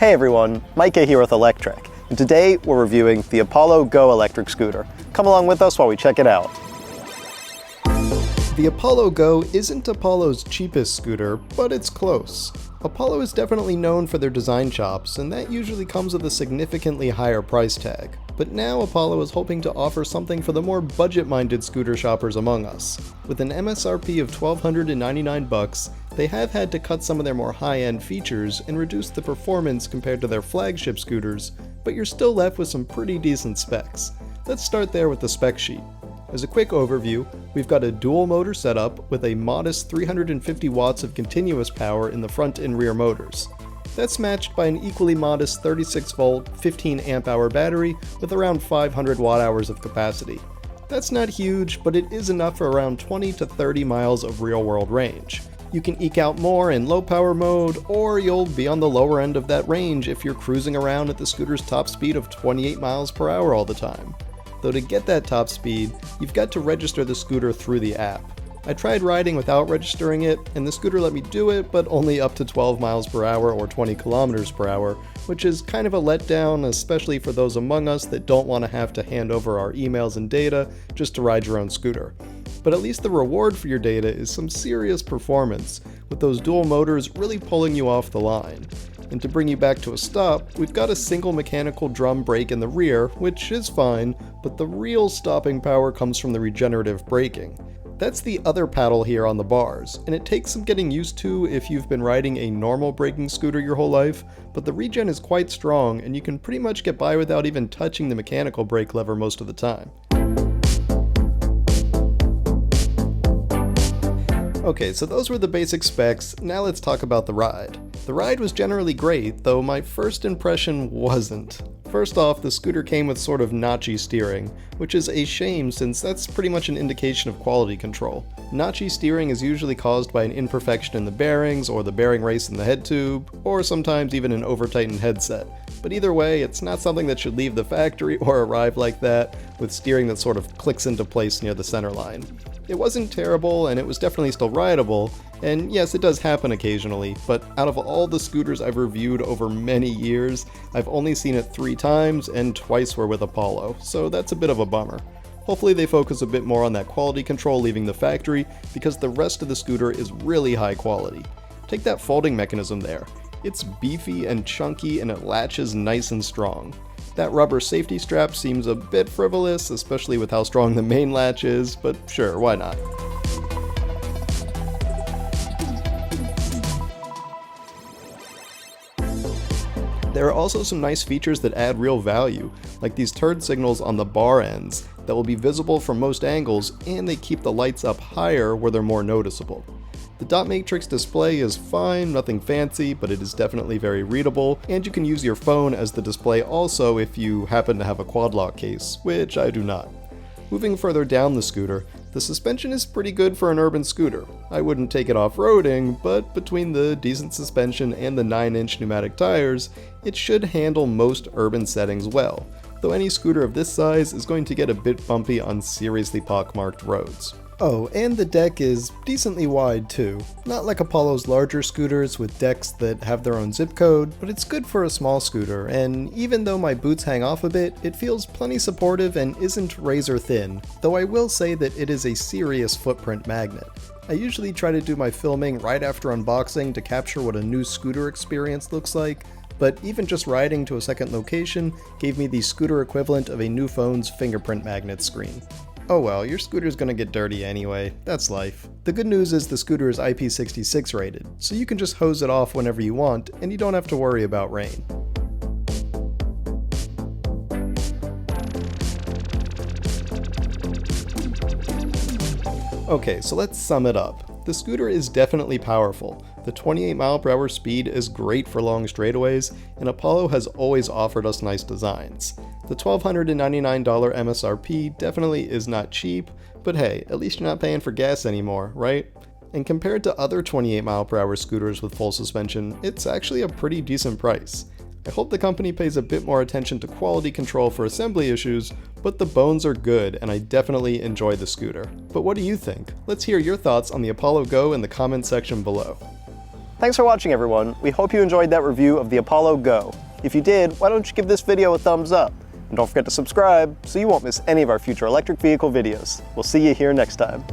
Hey everyone, Micah here with Electrek, and today we're reviewing the Apollo Go electric scooter. Come along with us while we check it out. The Apollo Go isn't Apollo's cheapest scooter, but it's close. Apollo is definitely known for their design chops, and that usually comes with a significantly higher price tag. But now Apollo is hoping to offer something for the more budget-minded scooter shoppers among us. With an MSRP of $1,299, they have had to cut some of their more high-end features and reduce the performance compared to their flagship scooters, but you're still left with some pretty decent specs. Let's start there with the spec sheet. As a quick overview, we've got a dual motor setup with a modest 350 watts of continuous power in the front and rear motors. That's matched by an equally modest 36 volt, 15 amp hour battery with around 500 watt hours of capacity. That's not huge, but it is enough for around 20 to 30 miles of real world range. You can eke out more in low power mode, or you'll be on the lower end of that range if you're cruising around at the scooter's top speed of 28 miles per hour all the time. Though to get that top speed, you've got to register the scooter through the app. I tried riding without registering it, and the scooter let me do it, but only up to 12 miles per hour or 20 kilometers per hour, which is kind of a letdown, especially for those among us that don't want to hand over our emails and data just to ride your own scooter. But at least the reward for your data is some serious performance, with those dual motors really pulling you off the line. And to bring you back to a stop, we've got a single mechanical drum brake in the rear, which is fine, but the real stopping power comes from the regenerative braking. That's the other paddle here on the bars, and it takes some getting used to if you've been riding a normal braking scooter your whole life, but the regen is quite strong and you can pretty much get by without even touching the mechanical brake lever most of the time. Okay, so those were the basic specs. Now let's talk about the ride. The ride was generally great, though my first impression wasn't. First off, the scooter came with sort of notchy steering, which is a shame since that's pretty much an indication of quality control. Notchy steering is usually caused by an imperfection in the bearings, or the bearing race in the head tube, or sometimes even an over-tightened headset. But either way, it's not something that should leave the factory or arrive like that, with steering that sort of clicks into place near the center line. It wasn't terrible, and it was definitely still rideable, and yes, it does happen occasionally, but out of all the scooters I've reviewed over many years, I've only seen it 3 times, and twice were with Apollo, so that's a bit of a bummer. Hopefully they focus a bit more on that quality control leaving the factory, because the rest of the scooter is really high quality. Take that folding mechanism there. It's beefy and chunky, and it latches nice and strong. That rubber safety strap seems a bit frivolous, especially with how strong the main latch is, but sure, why not? There are also some nice features that add real value, like these turn signals on the bar ends that will be visible from most angles, and they keep the lights up higher where they're more noticeable. The dot matrix display is fine, nothing fancy, but it is definitely very readable, and you can use your phone as the display also if you happen to have a quad lock case, which I do not. Moving further down the scooter, the suspension is pretty good for an urban scooter. I wouldn't take it off-roading, but between the decent suspension and the 9-inch pneumatic tires, it should handle most urban settings well, though any scooter of this size is going to get a bit bumpy on seriously pockmarked roads. Oh, and the deck is decently wide too. Not like Apollo's larger scooters with decks that have their own zip code, but it's good for a small scooter, and even though my boots hang off a bit, it feels plenty supportive and isn't razor thin, though I will say that it is a serious footprint magnet. I usually try to do my filming right after unboxing to capture what a new scooter experience looks like, but even just riding to a second location gave me the scooter equivalent of a new phone's fingerprint magnet screen. Oh well, your scooter's gonna get dirty anyway, that's life. The good news is the scooter is IP66 rated, so you can just hose it off whenever you want, and you don't have to worry about rain. Okay, so let's sum it up. The scooter is definitely powerful. The 28 mph speed is great for long straightaways, and Apollo has always offered us nice designs. The $1,299 MSRP definitely is not cheap, but hey, at least you're not paying for gas anymore, right? And compared to other 28 mph scooters with full suspension, it's actually a pretty decent price. I hope the company pays a bit more attention to quality control for assembly issues, but the bones are good and I definitely enjoy the scooter. But what do you think? Let's hear your thoughts on the Apollo Go in the comments section below. Thanks for watching, everyone. We hope you enjoyed that review of the Apollo Go. If you did, why don't you give this video a thumbs up? And don't forget to subscribe so you won't miss any of our future electric vehicle videos. We'll see you here next time.